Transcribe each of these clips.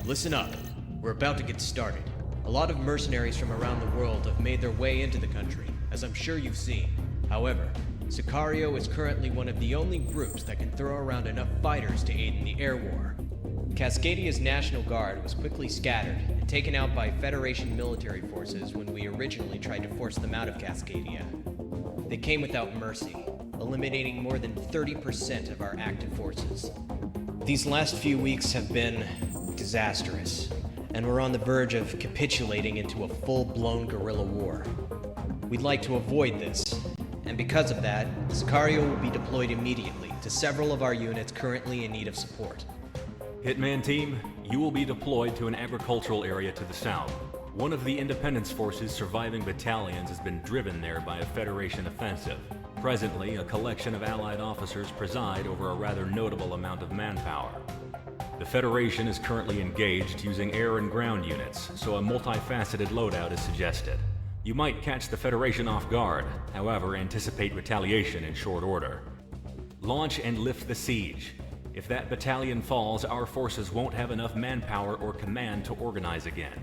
Listen up. We're about to get started. A lot of mercenaries from around the world have made their way into the country, as I'm sure you've seen. However, Sicario is currently one of the only groups that can throw around enough fighters to aid in the air war. Cascadia's National Guard was quickly scattered and taken out by Federation military forces when we originally tried to force them out of Cascadia. They came without mercy, eliminating more than 30% of our active forces. These last few weeks have been disastrous, and we're on the verge of capitulating into a full-blown guerrilla war. We'd like to avoid this, and because of that, Sicario will be deployed immediately to several of our units currently in need of support. Hitman team, you will be deployed to an agricultural area to the south. One of the Independence Force's surviving battalions has been driven there by a Federation offensive. Presently, a collection of Allied officers preside over a rather notable amount of manpower. The Federation is currently engaged using air and ground units, so a multifaceted loadout is suggested. You might catch the Federation off guard, however, anticipate retaliation in short order. Launch and lift the siege. If that battalion falls, our forces won't have enough manpower or command to organize again.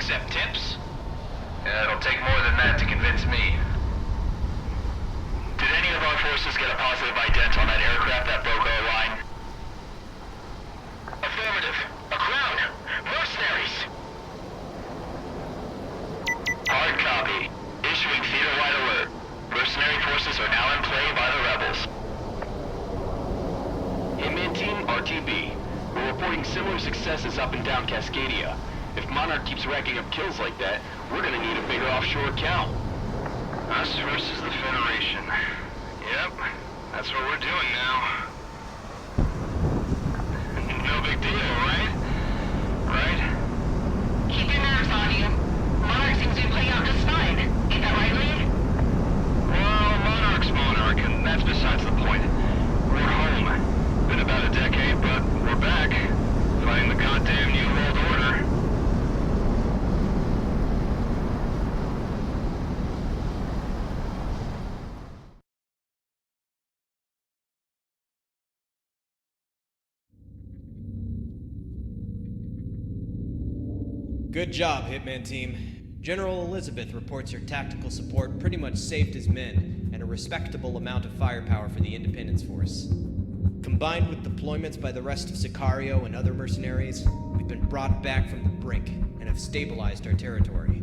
accept tips? It'll take more than that to convince me. Did any of our forces get a positive ident on that aircraft that broke our line? Affirmative. A crown. Mercenaries. Hard copy. Issuing theater-wide alert. Mercenary forces are now in play by the rebels. Hitman Team, RTB. We're reporting similar successes up and down Cascadia. If Monarch keeps racking up kills like that, we're gonna need a bigger offshore account. Us versus the Federation. Yep, that's what we're doing now. No big deal, right? Right? Keep your nerves on you. Monarch seems to be playing out just fine. Ain't that right, Lee? Well, Monarch's Monarch, and that's besides the point. We're home. Been about a decade, but we're back. Fighting the goddamn New World Order. Good job, Hitman Team. General Elizabeth reports your tactical support pretty much saved his men and a respectable amount of firepower for the Independence Force. Combined with deployments by the rest of Sicario and other mercenaries, we've been brought back from the brink and have stabilized our territory.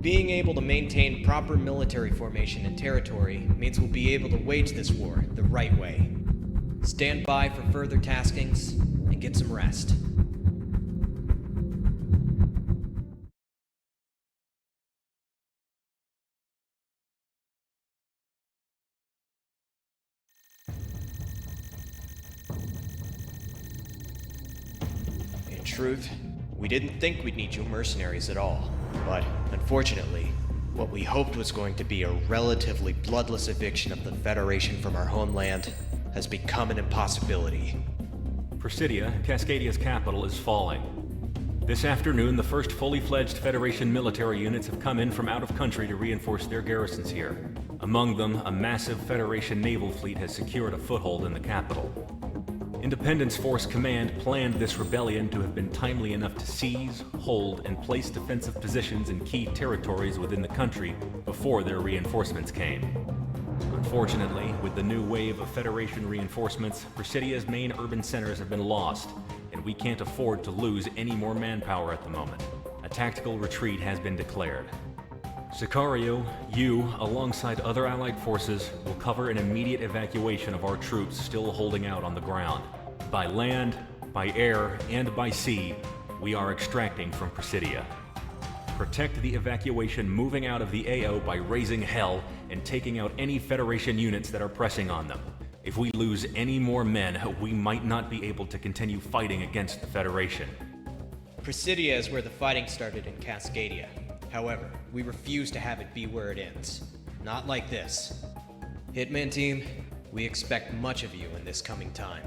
Being able to maintain proper military formation and territory means we'll be able to wage this war the right way. Stand by for further taskings and get some rest. In truth, we didn't think we'd need you mercenaries at all. But, unfortunately, what we hoped was going to be a relatively bloodless eviction of the Federation from our homeland has become an impossibility. Presidia, Cascadia's capital, is falling. This afternoon, the first fully fledged Federation military units have come in from out of country to reinforce their garrisons here. Among them, a massive Federation naval fleet has secured a foothold in the capital. Independence Force Command planned this rebellion to have been timely enough to seize, hold, and place defensive positions in key territories within the country before their reinforcements came. Unfortunately, with the new wave of Federation reinforcements, Presidia's main urban centers have been lost, and we can't afford to lose any more manpower at the moment. A tactical retreat has been declared. Sicario, you, alongside other allied forces, will cover an immediate evacuation of our troops still holding out on the ground. By land, by air, and by sea, we are extracting from Presidia. Protect the evacuation moving out of the AO by raising hell and taking out any Federation units that are pressing on them. If we lose any more men, we might not be able to continue fighting against the Federation. Presidia is where the fighting started in Cascadia. However, we refuse to have it be where it ends. Not like this. Hitman Team, we expect much of you in this coming time.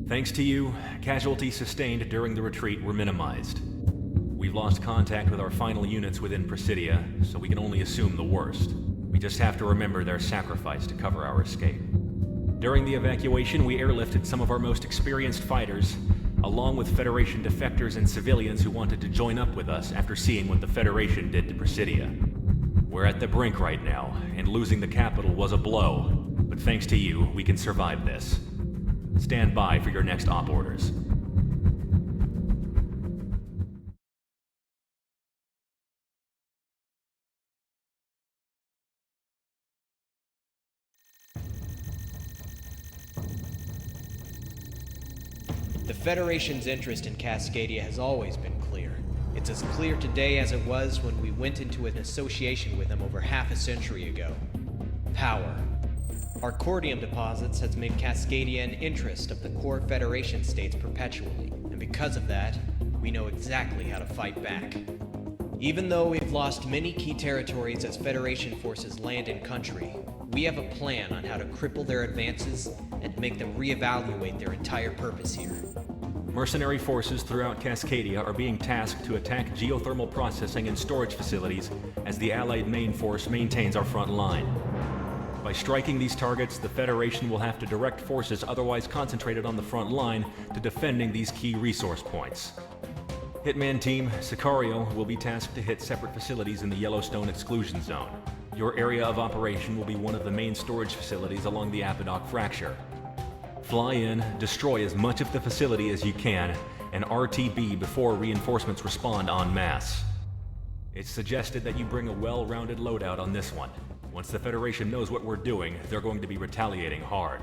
Thanks to you, casualties sustained during the retreat were minimized. We've lost contact with our final units within Presidia, so we can only assume the worst. We just have to remember their sacrifice to cover our escape. During the evacuation, we airlifted some of our most experienced fighters, along with Federation defectors and civilians who wanted to join up with us after seeing what the Federation did to Presidia. We're at the brink right now, and losing the capital was a blow, but thanks to you, we can survive this. Stand by for your next op orders. The Federation's interest in Cascadia has always been clear. It's as clear today as it was when we went into an association with them over half a century ago. Power. Our cordium deposits has made Cascadia an interest of the core Federation states perpetually, and because of that, we know exactly how to fight back. Even though we've lost many key territories as Federation forces land in country, we have a plan on how to cripple their advances and make them reevaluate their entire purpose here. Mercenary forces throughout Cascadia are being tasked to attack geothermal processing and storage facilities as the Allied main force maintains our front line. By striking these targets, the Federation will have to direct forces otherwise concentrated on the front line to defending these key resource points. Hitman Team, Sicario will be tasked to hit separate facilities in the Yellowstone exclusion zone. Your area of operation will be one of the main storage facilities along the Apodoc Fracture. Fly in, destroy as much of the facility as you can, and RTB before reinforcements respond en masse. It's suggested that you bring a well-rounded loadout on this one. Once the Federation knows what we're doing, they're going to be retaliating hard.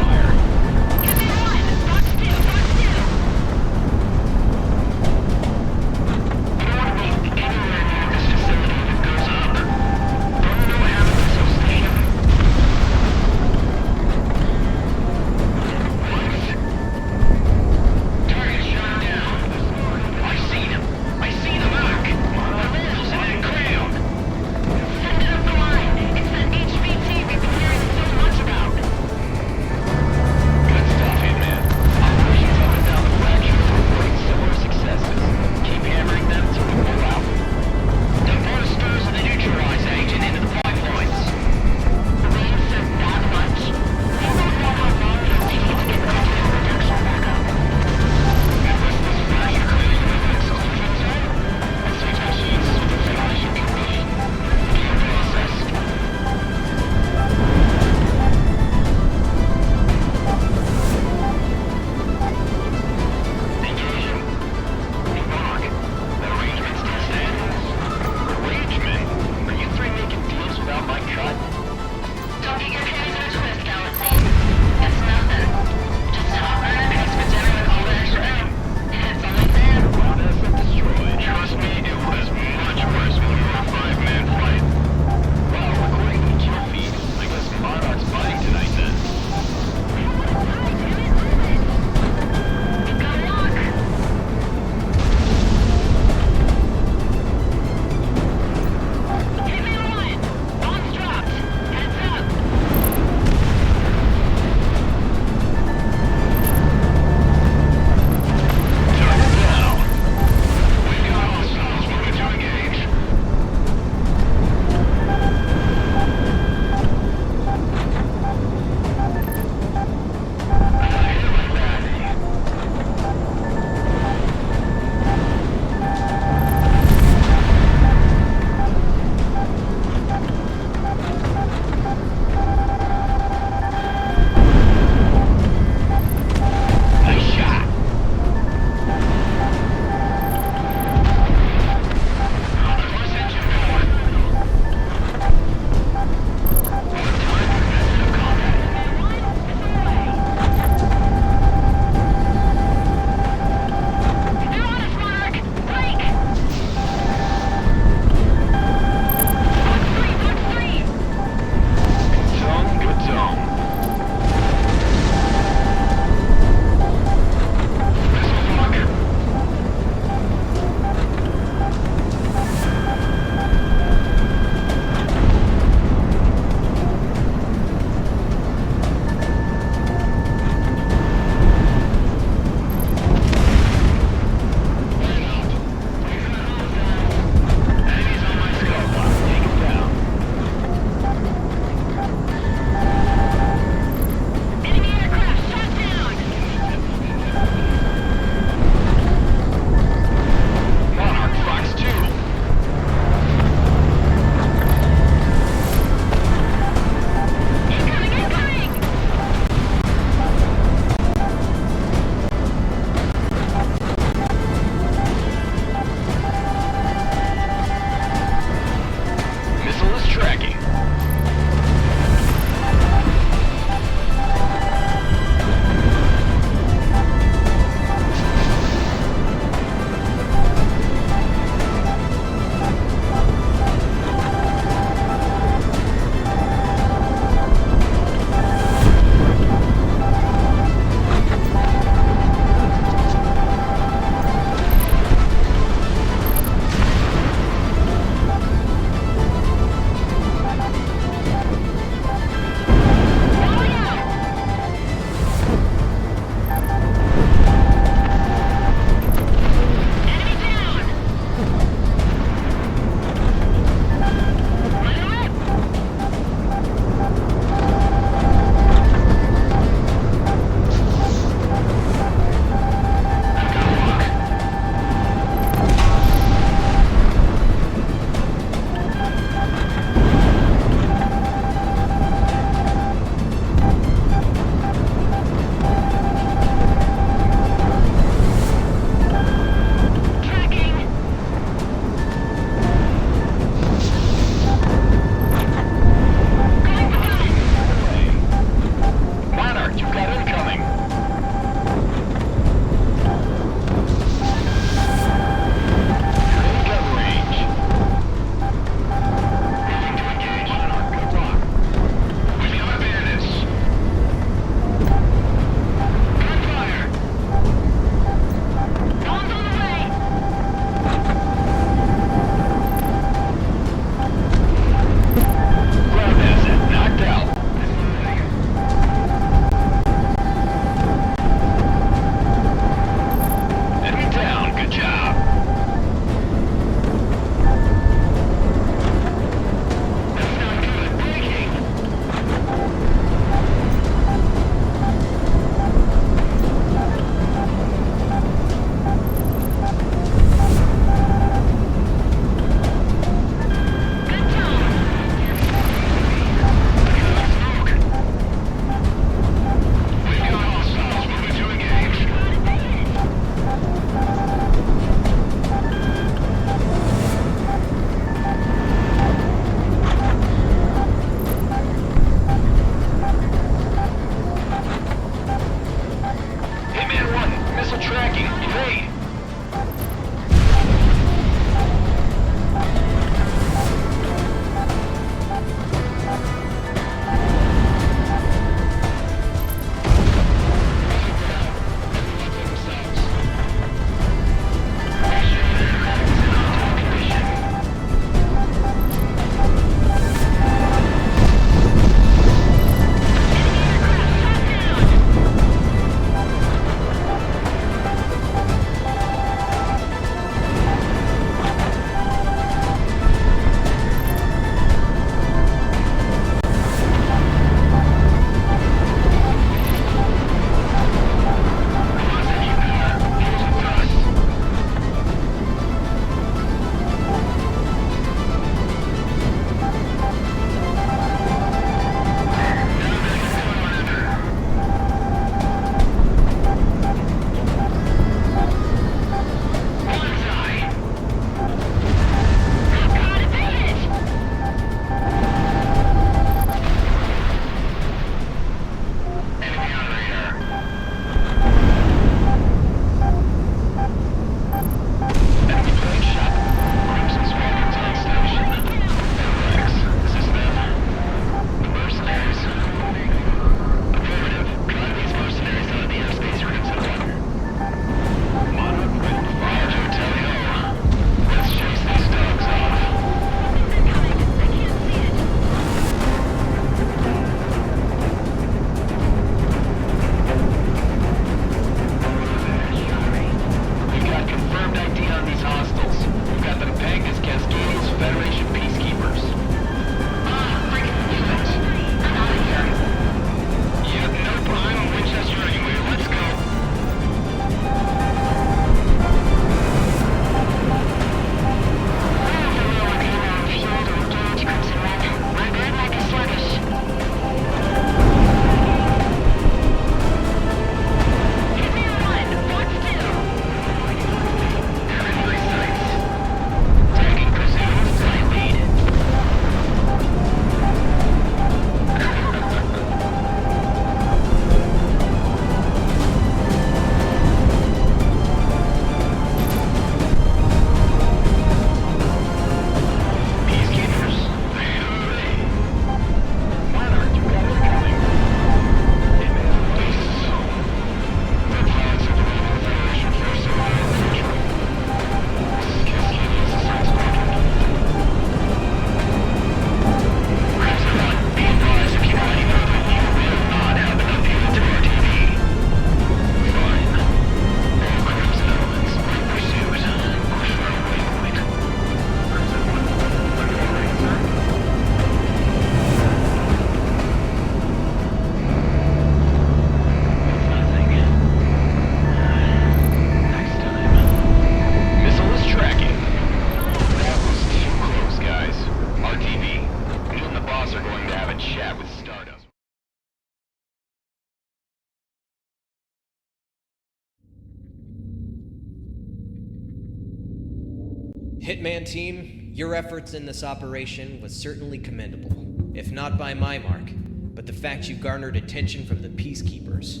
Hitman team, your efforts in this operation was certainly commendable. If not by my mark, but the fact you garnered attention from the Peacekeepers.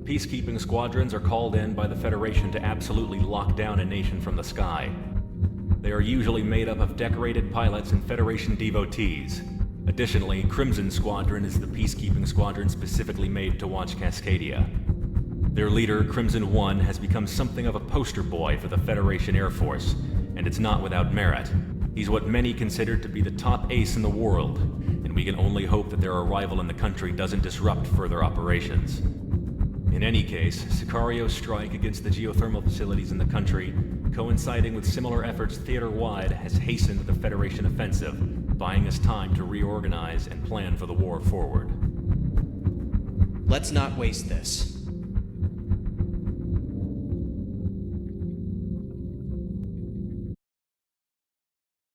Peacekeeping squadrons are called in by the Federation to absolutely lock down a nation from the sky. They are usually made up of decorated pilots and Federation devotees. Additionally, Crimson Squadron is the peacekeeping squadron specifically made to watch Cascadia. Their leader, Crimson 1, has become something of a poster boy for the Federation Air Force, and it's not without merit. He's what many consider to be the top ace in the world, and we can only hope that their arrival in the country doesn't disrupt further operations. In any case, Sicario's strike against the geothermal facilities in the country, coinciding with similar efforts theater-wide, has hastened the Federation offensive, buying us time to reorganize and plan for the war forward. Let's not waste this.